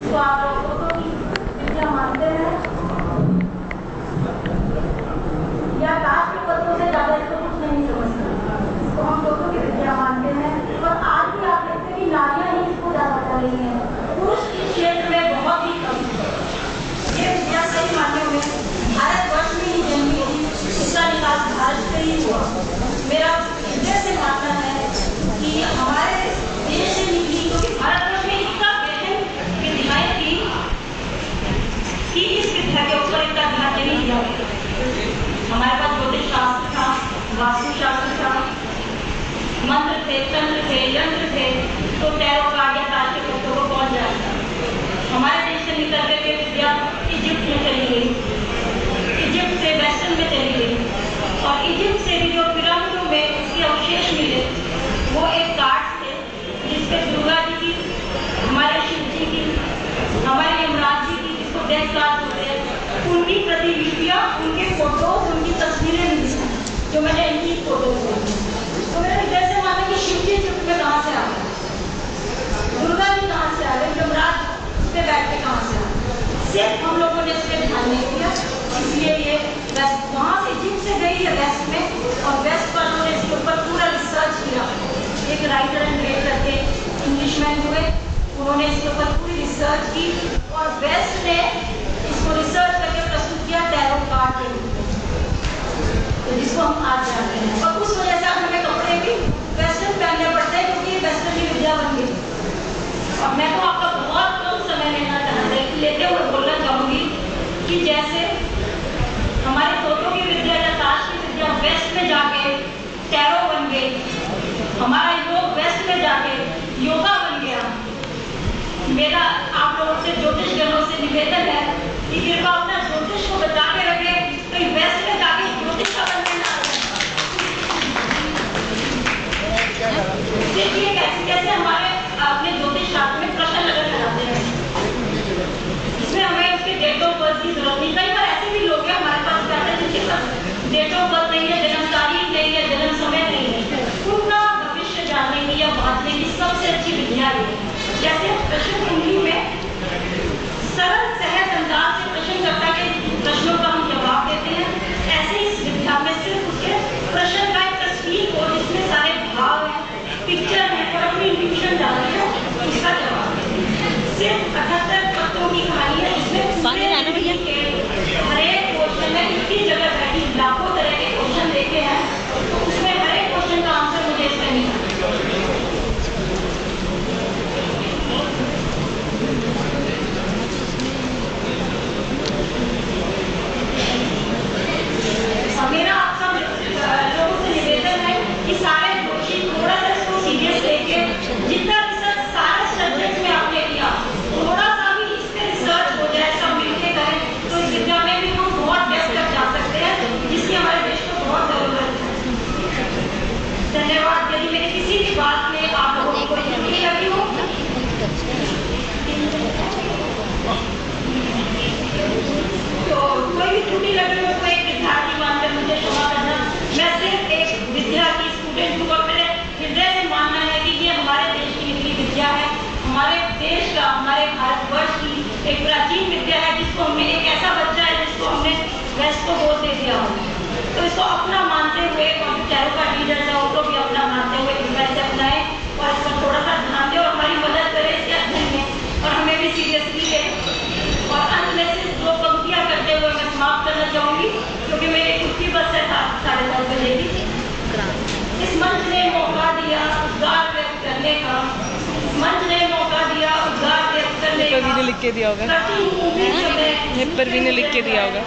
तो आप लोगों को विद्या मानते हैं या लास्ट के पत्रों से ज्यादा इसको कुछ नहीं समझता, इसको हम लोगों की विद्या मानते हैं। और आज भी आप देखते हैं कि नारियां ही इसको ज्यादा कर रही हैं, पुरुष इस क्षेत्र में बहुत ही कम। ये विद्या सही मानने में भारतवर्ष में ही जन्मी थी, इसका निकास भारत से ही हुआ। मेरा हृदय से मानना है कि हमारे देश से निकली, क्योंकि भारतवर्ष में इतना गहन विद्याएं थी कि इस विद्या के ऊपर इतना ध्यान नहीं दिया। हमारे पास ज्योतिष शास्त्र था, वास्तु शास्त्र था, मंत्र थे, तंत्र थे, यंत्र थे, तो टैरो कार्ड या ताश के पत्तों को कौन जानता। हमारे देश से निकल करके विद्या इजिप्ट में चली गई, इजिप्ट से वेस्टर्न में चली गई, और इजिप्ट से भी जो पिरामिडों में इसके अवशेष मिले वो एक कार्ड थे जिसपे दुर्गा जी की, हमारे शिव जी की, हमारे यमराज जी की, जिसको डेथ कार्ड होते हैं, उनकी प्रतिलिपियां, उनके फोटोज, उनकी तस्वीरें मिली जो मैंने इनकी फोटो दी। तो मेरे हृदय से माना कि शिव जी इजिप्ट में कहाँ से आ गए, दुर्गा जी कहाँ से आ गए, यमराज पे बैठ के कहाँ से आ गए। सिर्फ हम लोगों ने इस पर ध्यान नहीं दिया, इसलिए ये वेस्ट, वहाँ से इजिप्ट से गई है वेस्ट में, और वेस्ट वालों ने इसके ऊपर पूरा रिसर्च किया। एक राइटर एंड रेड करके इंग्लिशमैन हुए, उन्होंने इसके ऊपर पूरी रिसर्च की और वेस्ट ने इसको रिसर्च करके प्रस्तुत किया टैरो कार्ड के रूप में, तो जिसको हम आज जानते हैं। और उस वजह से आज हमें कपड़े भी वेस्टर्न पहनने पड़ते हैं, क्योंकि ये वेस्टर्न की विद्या बन गई। और मैं तो आपका बहुत कम समय लेते हुए बोलना चाहूंगी कि जैसे हमारे तोतों की विद्या या ताश की विद्या वेस्ट में जाके टैरो बन गई, हमारा योग वेस्ट में जाके योगा बन गया। मेरा आप लोगों से ज्योतिष जनों से निवेदन है कि कृपया अपना ज्योतिष को बचा के रखें, तो वेस्ट में जाके ज्योतिष का बनने ना देखिए कैसे हमारे अपने ज्योतिष शास्त्र में प्रश्न लगन लगाते हैं। इसमें हमें उसके डेट ऑफ बर्थ की जरूरत नहीं। कई बार ऐसे भी लोग हैं हमारे पास जाते हैं जिनके पास डेट ऑफ बर्थ नहीं है, जन्म तारीख नहीं है, जन्म समय नहीं है, उनका भविष्य जानने की या बांटने की सबसे अच्छी विद्या है। जैसे प्रश्न कुंडली में सरल सहज अंदाज से प्रश्नकर्ता के प्रश्नों का हम जवाब देते हैं, ऐसे इस विद्या में सिर्फ उसके प्रश्न का एक तस्वीर हो जिसमें सारे भाव है, पिक्चर है, और अपनी इंट्यूशन डालते हैं, उसका जवाब सिर्फ 78 पत्रों की कहानी है, जिसमें हर एक क्वेश्चन में इतनी जगह बैठी लाखों तरह के क्वेश्चन देखे हैं, तो उसमें हर एक क्वेश्चन का आंसर मुझे इसमें नहीं आता। मेरा आप सब लोगों से निवेदन है कि सारे दोषी थोड़ा सा इसको सीरियस लेके, जितना रिसर्च सारे सब्जेक्ट में आपने किया, थोड़ा सा भी इस पे रिसर्च हो जाए, सब मिलके करें, तो इस विद्या में भी हम बहुत डेप्थ तक जा सकते हैं, जिसकी हमारे देश को बहुत जरूरत है। धन्यवाद। यदि मेरी किसी भी बात में आप लोगों को त्रुटि लगी हो, तो कोई भी त्रुटि लगी हो, कोई विद्यार्थी मानकर मुझे क्षमा करना। मैं सिर्फ एक विद्या की स्टूडेंट हूँ और मेरे हृदय से मानना है कि ये हमारे देश की निकली विद्या है, हमारे देश का, हमारे भारतवर्ष की एक प्राचीन विद्या है, जिसको हमने, एक ऐसा बच्चा है जिसको हमने वेस्ट को गोद दे दिया हो, तो इसको अपना मानते हुए, और टैरो का लीडर है उनको भी अपना मानते हुए वैसे अपनाएं और इस पर थोड़ा सा ध्यान दें और हमारी मदद करें इसके अध्ययन में, और हमें भी सीरियसली लें। और अंत में से दो पंक्तियां करते हुए मैं समाप्त करना चाहूंगी, क्योंकि मेरी खुद की बस है 10:30 बजे की। इस मंच ने मौका दिया उद्गार व्यक्त करने का, इस मंच ने मौका दिया उद्गार व्यक्त करने का। लिख के दिया होगा, पर भी ने लिख के दिया होगा।